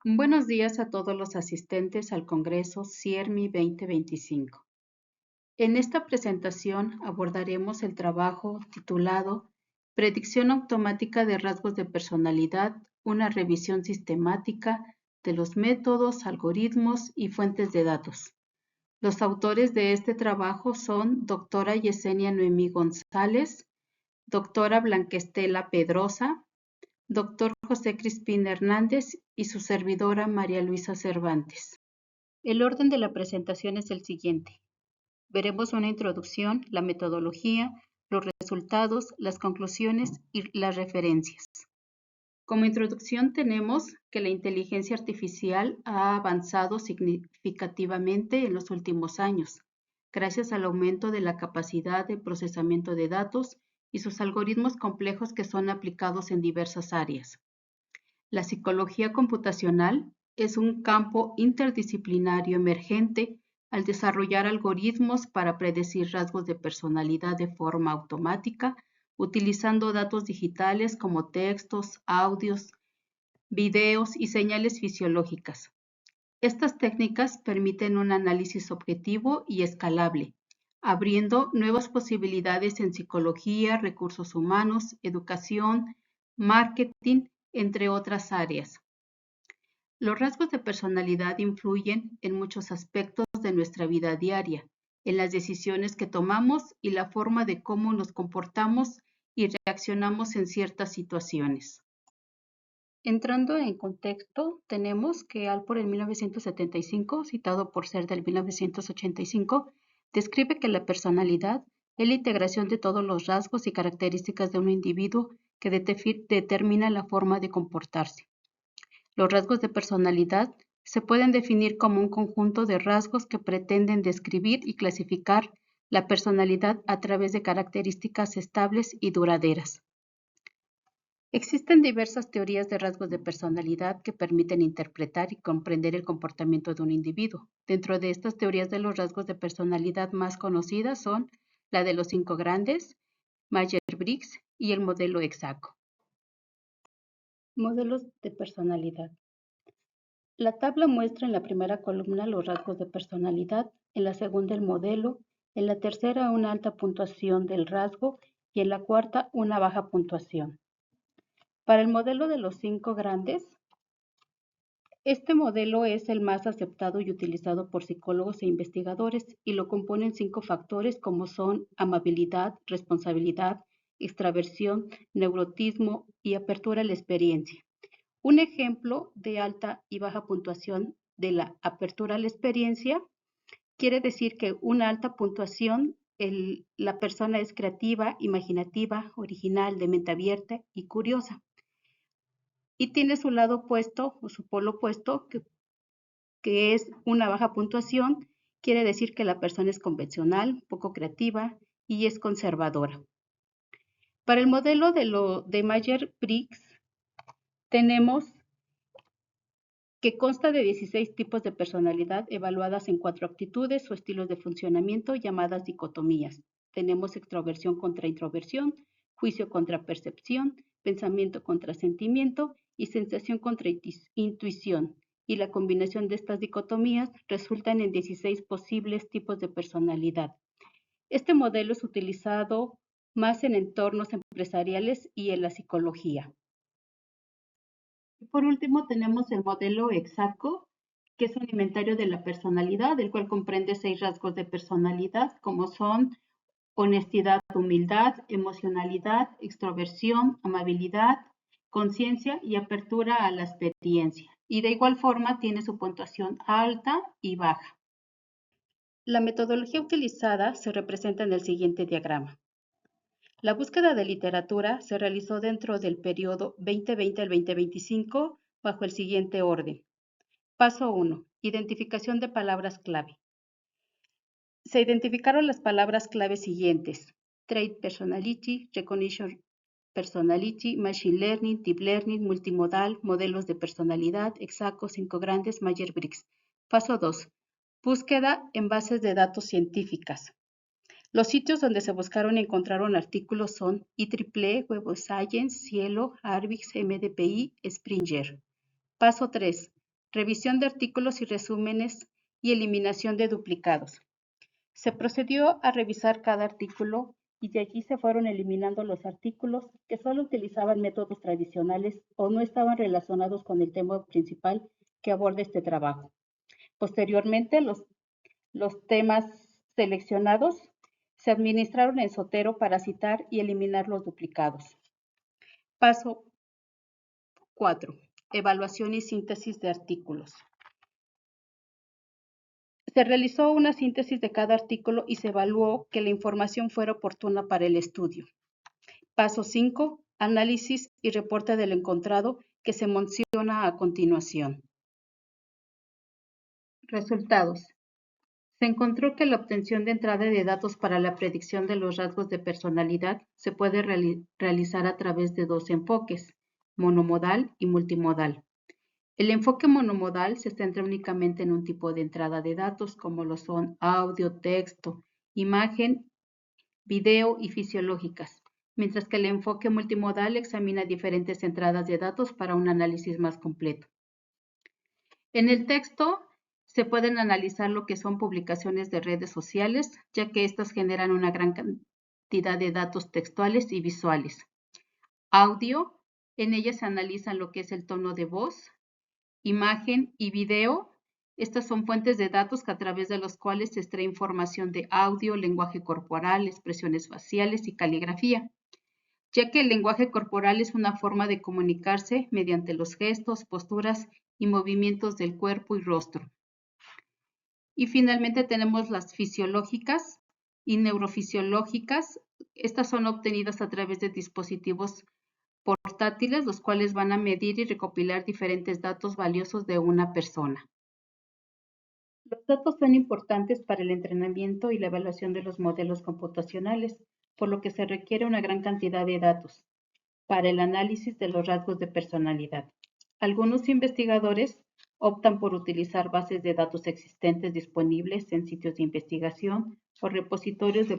Buenos días a todos los asistentes al Congreso CIERMI 2025. En esta presentación abordaremos el trabajo titulado Predicción automática de rasgos de personalidad, una revisión sistemática de los métodos, algoritmos y fuentes de datos. Los autores de este trabajo son doctora Yesenia Noemí González, doctora Blanquestela Pedrosa, Dr. José Crispín Hernández y su servidora María Luisa Cervantes. El orden de la presentación es el siguiente. Veremos una introducción, la metodología, los resultados, las conclusiones y las referencias. Como introducción tenemos que la inteligencia artificial ha avanzado significativamente en los últimos años, gracias al aumento de la capacidad de procesamiento de datos y sus algoritmos complejos que son aplicados en diversas áreas. La psicología computacional es un campo interdisciplinario emergente al desarrollar algoritmos para predecir rasgos de personalidad de forma automática, utilizando datos digitales como textos, audios, videos y señales fisiológicas. Estas técnicas permiten un análisis objetivo y escalable, abriendo nuevas posibilidades en psicología, recursos humanos, educación, marketing, entre otras áreas. Los rasgos de personalidad influyen en muchos aspectos de nuestra vida diaria, en las decisiones que tomamos y la forma de cómo nos comportamos y reaccionamos en ciertas situaciones. Entrando en contexto, tenemos que Alport en 1975, citado por ser del 1985, describe que la personalidad es la integración de todos los rasgos y características de un individuo que determina la forma de comportarse. Los rasgos de personalidad se pueden definir como un conjunto de rasgos que pretenden describir y clasificar la personalidad a través de características estables y duraderas. Existen diversas teorías de rasgos de personalidad que permiten interpretar y comprender el comportamiento de un individuo. Dentro de estas teorías de los rasgos de personalidad más conocidas son la de los 5 grandes, Myers-Briggs y el modelo Exaco. Modelos de personalidad. La tabla muestra en la primera columna los rasgos de personalidad, en la segunda el modelo, en la tercera una alta puntuación del rasgo y en la cuarta una baja puntuación. Para el modelo de los 5 grandes, este modelo es el más aceptado y utilizado por psicólogos e investigadores y lo componen 5 factores como son amabilidad, responsabilidad, extraversión, neurotismo y apertura a la experiencia. Un ejemplo de alta y baja puntuación de la apertura a la experiencia quiere decir que una alta puntuación, la persona es creativa, imaginativa, original, de mente abierta y curiosa. Y tiene su lado opuesto o su polo opuesto, que es una baja puntuación, quiere decir que la persona es convencional, poco creativa y es conservadora. Para el modelo de Myers-Briggs tenemos que consta de 16 tipos de personalidad evaluadas en 4 actitudes o estilos de funcionamiento llamadas dicotomías. Tenemos extroversión contra introversión, juicio contra percepción, pensamiento contra sentimiento y sensación contra intuición. Y la combinación de estas dicotomías resultan en 16 posibles tipos de personalidad. Este modelo es utilizado más en entornos empresariales y en la psicología. Por último, tenemos el modelo Exaco, que es un inventario de la personalidad, el cual comprende 6 rasgos de personalidad, como son honestidad, humildad, emocionalidad, extroversión, amabilidad, conciencia y apertura a la experiencia. Y de igual forma tiene su puntuación alta y baja. La metodología utilizada se representa en el siguiente diagrama. La búsqueda de literatura se realizó dentro del periodo 2020 al 2025 bajo el siguiente orden. Paso 1. Identificación de palabras clave. Se identificaron las palabras clave siguientes: Trait Personality, Recognition Personality, Machine Learning, Deep Learning, Multimodal, Modelos de Personalidad, Exaco, 5 grandes, Myers-Briggs. Paso 2. Búsqueda en bases de datos científicas. Los sitios donde se buscaron y encontraron artículos son IEEE, Web of Science, Cielo, Arvix, MDPI, Springer. Paso 3. revisión de artículos y resúmenes y eliminación de duplicados. Se procedió a revisar cada artículo y de allí se fueron eliminando los artículos que solo utilizaban métodos tradicionales o no estaban relacionados con el tema principal que aborda este trabajo. Posteriormente, los temas seleccionados se administraron en Zotero para citar y eliminar los duplicados. Paso 4. Evaluación y síntesis de artículos. Se realizó una síntesis de cada artículo y se evaluó que la información fuera oportuna para el estudio. Paso 5. Análisis y reporte de lo encontrado que se menciona a continuación. Resultados. Se encontró que la obtención de entrada de datos para la predicción de los rasgos de personalidad se puede realizar a través de dos enfoques, monomodal y multimodal. El enfoque monomodal se centra únicamente en un tipo de entrada de datos, como lo son audio, texto, imagen, video y fisiológicas, mientras que el enfoque multimodal examina diferentes entradas de datos para un análisis más completo. En el texto se pueden analizar lo que son publicaciones de redes sociales, ya que estas generan una gran cantidad de datos textuales y visuales. Audio, en ellas se analizan lo que es el tono de voz. Imagen y video, estas son fuentes de datos a través de los cuales se extrae información de audio, lenguaje corporal, expresiones faciales y caligrafía, ya que el lenguaje corporal es una forma de comunicarse mediante los gestos, posturas y movimientos del cuerpo y rostro. Y finalmente tenemos las fisiológicas y neurofisiológicas. Estas son obtenidas a través de dispositivos portátiles, los cuales van a medir y recopilar diferentes datos valiosos de una persona. Los datos son importantes para el entrenamiento y la evaluación de los modelos computacionales, por lo que se requiere una gran cantidad de datos para el análisis de los rasgos de personalidad. Algunos investigadores optan por utilizar bases de datos existentes disponibles en sitios de investigación o repositorios de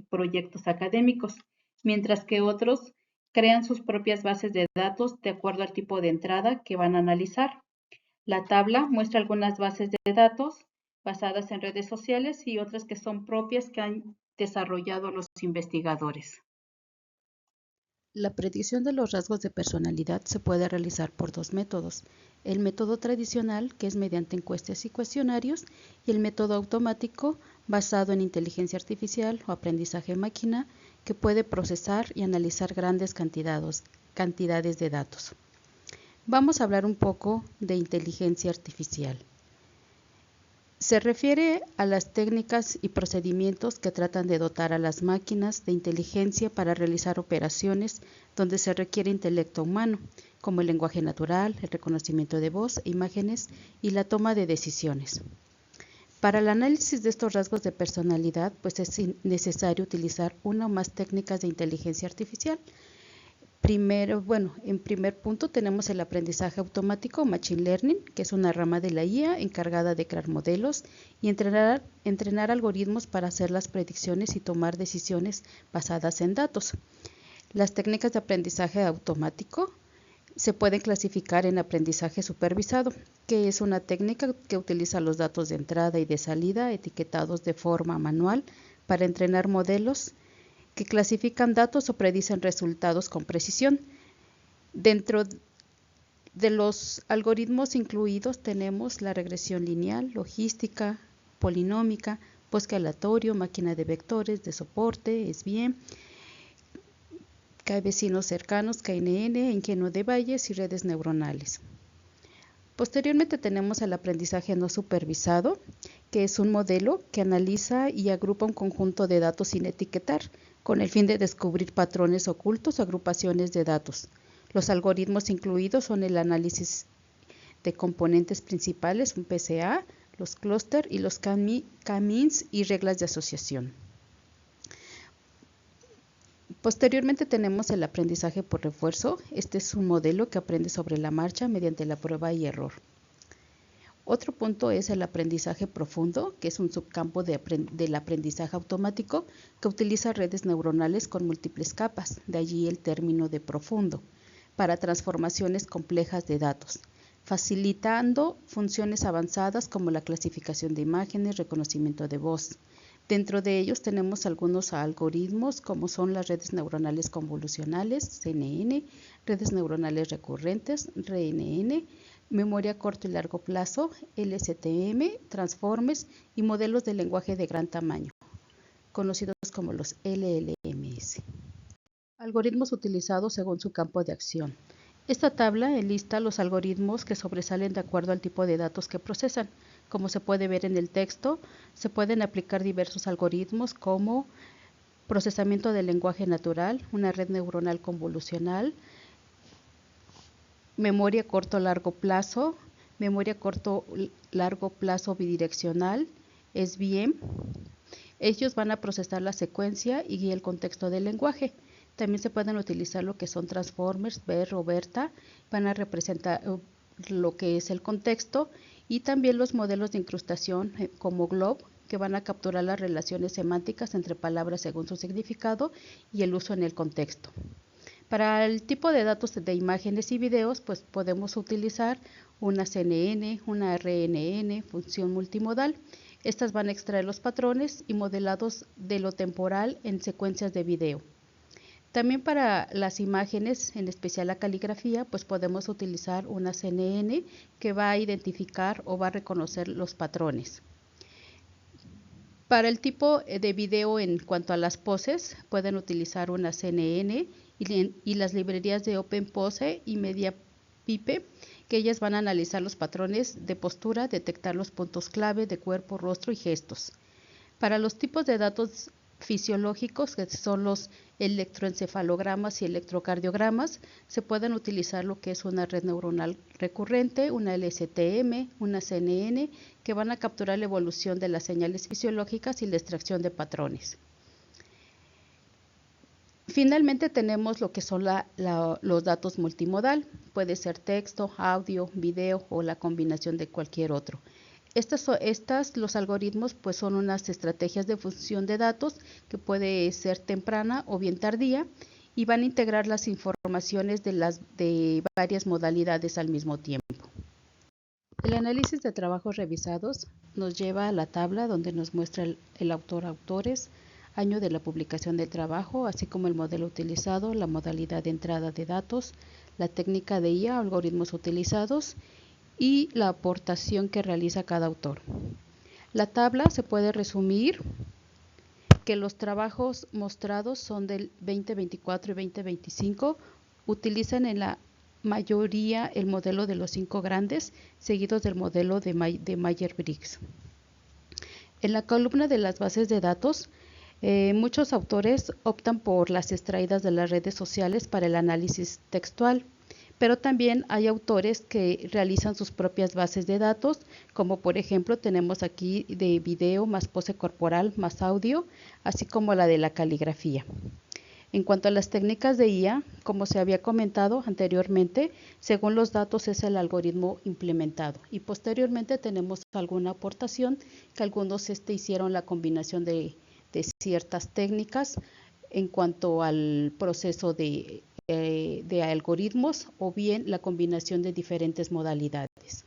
proyectos académicos, mientras que otros crean sus propias bases de datos de acuerdo al tipo de entrada que van a analizar. La tabla muestra algunas bases de datos basadas en redes sociales y otras que son propias que han desarrollado los investigadores. La predicción de los rasgos de personalidad se puede realizar por dos métodos: el método tradicional, que es mediante encuestas y cuestionarios, y el método automático, basado en inteligencia artificial o aprendizaje máquina, que puede procesar y analizar grandes cantidades de datos. Vamos a hablar un poco de inteligencia artificial. Se refiere a las técnicas y procedimientos que tratan de dotar a las máquinas de inteligencia para realizar operaciones donde se requiere intelecto humano, como el lenguaje natural, el reconocimiento de voz, imágenes y la toma de decisiones. Para el análisis de estos rasgos de personalidad, pues es necesario utilizar una o más técnicas de inteligencia artificial. En primer punto tenemos el aprendizaje automático o Machine Learning, que es una rama de la IA encargada de crear modelos y entrenar algoritmos para hacer las predicciones y tomar decisiones basadas en datos. Las técnicas de aprendizaje automático se pueden clasificar en aprendizaje supervisado, que es una técnica que utiliza los datos de entrada y de salida etiquetados de forma manual para entrenar modelos que clasifican datos o predicen resultados con precisión. Dentro de los algoritmos incluidos tenemos la regresión lineal, logística, polinómica, postaleatorio, máquina de vectores, de soporte, SVM, vecinos cercanos, KNN, ingenuo de Bayes y redes neuronales. Posteriormente tenemos el aprendizaje no supervisado, que es un modelo que analiza y agrupa un conjunto de datos sin etiquetar, con el fin de descubrir patrones ocultos o agrupaciones de datos. Los algoritmos incluidos son el análisis de componentes principales, un PCA, los clústeres y los k-means y reglas de asociación. Posteriormente tenemos el aprendizaje por refuerzo. Este es un modelo que aprende sobre la marcha mediante la prueba y error. Otro punto es el aprendizaje profundo, que es un subcampo del aprendizaje automático que utiliza redes neuronales con múltiples capas, de allí el término de profundo, para transformaciones complejas de datos. facilitando funciones avanzadas como la clasificación de imágenes, reconocimiento de voz. Dentro de ellos tenemos algunos algoritmos como son las redes neuronales convolucionales, CNN, redes neuronales recurrentes, RNN, memoria corto y largo plazo, LSTM, transformes y modelos de lenguaje de gran tamaño, conocidos como los LLMs. Algoritmos utilizados según su campo de acción. Esta tabla enlista los algoritmos que sobresalen de acuerdo al tipo de datos que procesan. Como se puede ver en el texto, se pueden aplicar diversos algoritmos como procesamiento del lenguaje natural, una red neuronal convolucional, memoria corto-largo plazo, memoria corto-largo plazo bidireccional, SVM. Ellos van a procesar la secuencia y el contexto del lenguaje. También se pueden utilizar lo que son transformers, BER o BERTA, van a representar lo que es el contexto, y también los modelos de incrustación como GLOB, que van a capturar las relaciones semánticas entre palabras según su significado y el uso en el contexto. Para el tipo de datos de imágenes y videos, pues podemos utilizar una CNN, una RNN, función multimodal. Estas van a extraer los patrones y modelados de lo temporal en secuencias de video. También para las imágenes, en especial la caligrafía, pues podemos utilizar una CNN que va a identificar o va a reconocer los patrones. Para el tipo de video en cuanto a las poses, pueden utilizar una CNN y las librerías de OpenPose y MediaPipe, que ellas van a analizar los patrones de postura, detectar los puntos clave de cuerpo, rostro y gestos. Para los tipos de datos fisiológicos, que son los electroencefalogramas y electrocardiogramas, se pueden utilizar lo que es una red neuronal recurrente, una LSTM, una CNN, que van a capturar la evolución de las señales fisiológicas y la extracción de patrones. Finalmente tenemos lo que son los datos multimodal, puede ser texto, audio, video o la combinación de cualquier otro. Los algoritmos pues son unas estrategias de función de datos que puede ser temprana o bien tardía, y van a integrar las informaciones de varias modalidades al mismo tiempo. El análisis de trabajos revisados nos lleva a la tabla donde nos muestra el autor, autores, año de la publicación del trabajo, así como el modelo utilizado, la modalidad de entrada de datos, la técnica de IA, algoritmos utilizados y la aportación que realiza cada autor. La tabla se puede resumir que los trabajos mostrados son del 2024 y 2025, utilizan en la mayoría el modelo de los 5 grandes, seguidos del modelo de Myers-Briggs. En la columna de las bases de datos, muchos autores optan por las extraídas de las redes sociales para el análisis textual, pero también hay autores que realizan sus propias bases de datos, como por ejemplo tenemos aquí de video más pose corporal más audio, así como la de la caligrafía. En cuanto a las técnicas de IA, como se había comentado anteriormente, según los datos es el algoritmo implementado, y posteriormente tenemos alguna aportación que algunos hicieron la combinación de ciertas técnicas en cuanto al proceso de algoritmos o bien la combinación de diferentes modalidades.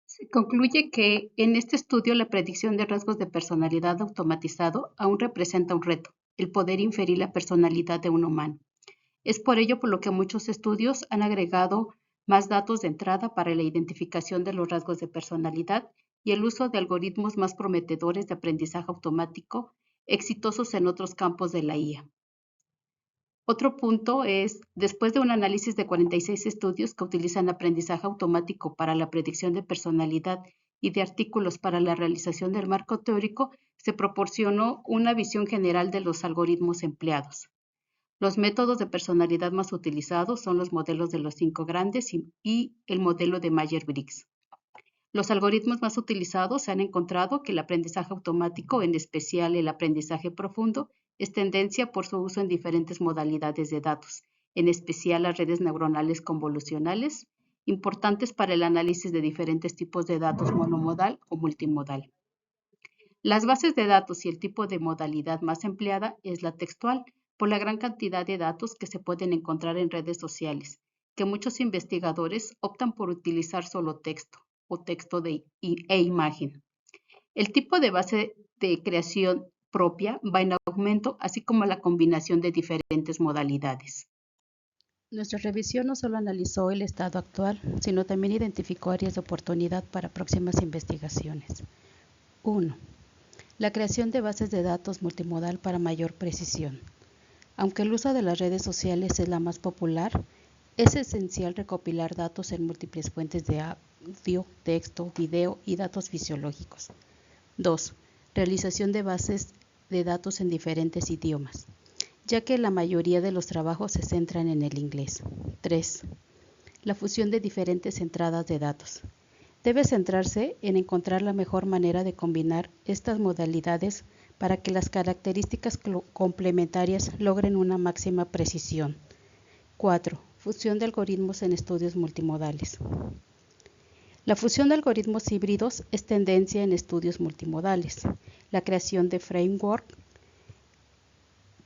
Se concluye que en este estudio la predicción de rasgos de personalidad automatizado aún representa un reto, el poder inferir la personalidad de un humano. Es por ello por lo que muchos estudios han agregado más datos de entrada para la identificación de los rasgos de personalidad y el uso de algoritmos más prometedores de aprendizaje automático exitosos en otros campos de la IA. Otro punto es, después de un análisis de 46 estudios que utilizan aprendizaje automático para la predicción de personalidad y de artículos para la realización del marco teórico, se proporcionó una visión general de los algoritmos empleados. Los métodos de personalidad más utilizados son los modelos de los 5 grandes y el modelo de Myers-Briggs. Los algoritmos más utilizados han encontrado que el aprendizaje automático, en especial el aprendizaje profundo, es tendencia por su uso en diferentes modalidades de datos, en especial las redes neuronales convolucionales, importantes para el análisis de diferentes tipos de datos monomodal o multimodal. Las bases de datos y el tipo de modalidad más empleada es la textual, por la gran cantidad de datos que se pueden encontrar en redes sociales, que muchos investigadores optan por utilizar solo texto o texto e imagen. El tipo de base de creación propia va en aumento, así como la combinación de diferentes modalidades. Nuestra revisión no solo analizó el estado actual, sino también identificó áreas de oportunidad para próximas investigaciones. 1. La creación de bases de datos multimodal para mayor precisión. Aunque el uso de las redes sociales es la más popular, es esencial recopilar datos en múltiples fuentes de audio, texto, video y datos fisiológicos. 2. Realización de bases de datos en diferentes idiomas, ya que la mayoría de los trabajos se centran en el inglés. 3. La fusión de diferentes entradas de datos. Debe centrarse en encontrar la mejor manera de combinar estas modalidades para que las características complementarias logren una máxima precisión. 4. Fusión de algoritmos en estudios multimodales. La fusión de algoritmos híbridos es tendencia en estudios multimodales. La creación de frameworks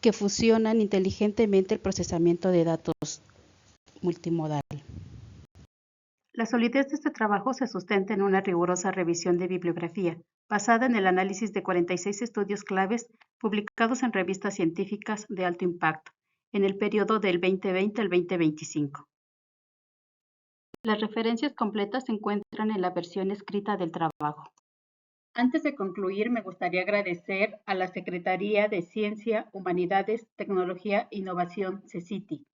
que fusionan inteligentemente el procesamiento de datos multimodal. La solidez de este trabajo se sustenta en una rigurosa revisión de bibliografía, basada en el análisis de 46 estudios claves publicados en revistas científicas de alto impacto, en el periodo del 2020 al 2025. Las referencias completas se encuentran en la versión escrita del trabajo. Antes de concluir, me gustaría agradecer a la Secretaría de Ciencia, Humanidades, Tecnología e Innovación, CECITI,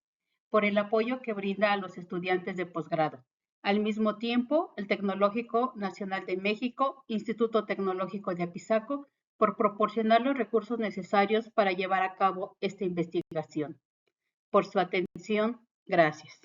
por el apoyo que brinda a los estudiantes de posgrado. Al mismo tiempo, el Tecnológico Nacional de México, Instituto Tecnológico de Apizaco, por proporcionar los recursos necesarios para llevar a cabo esta investigación. Por su atención, gracias.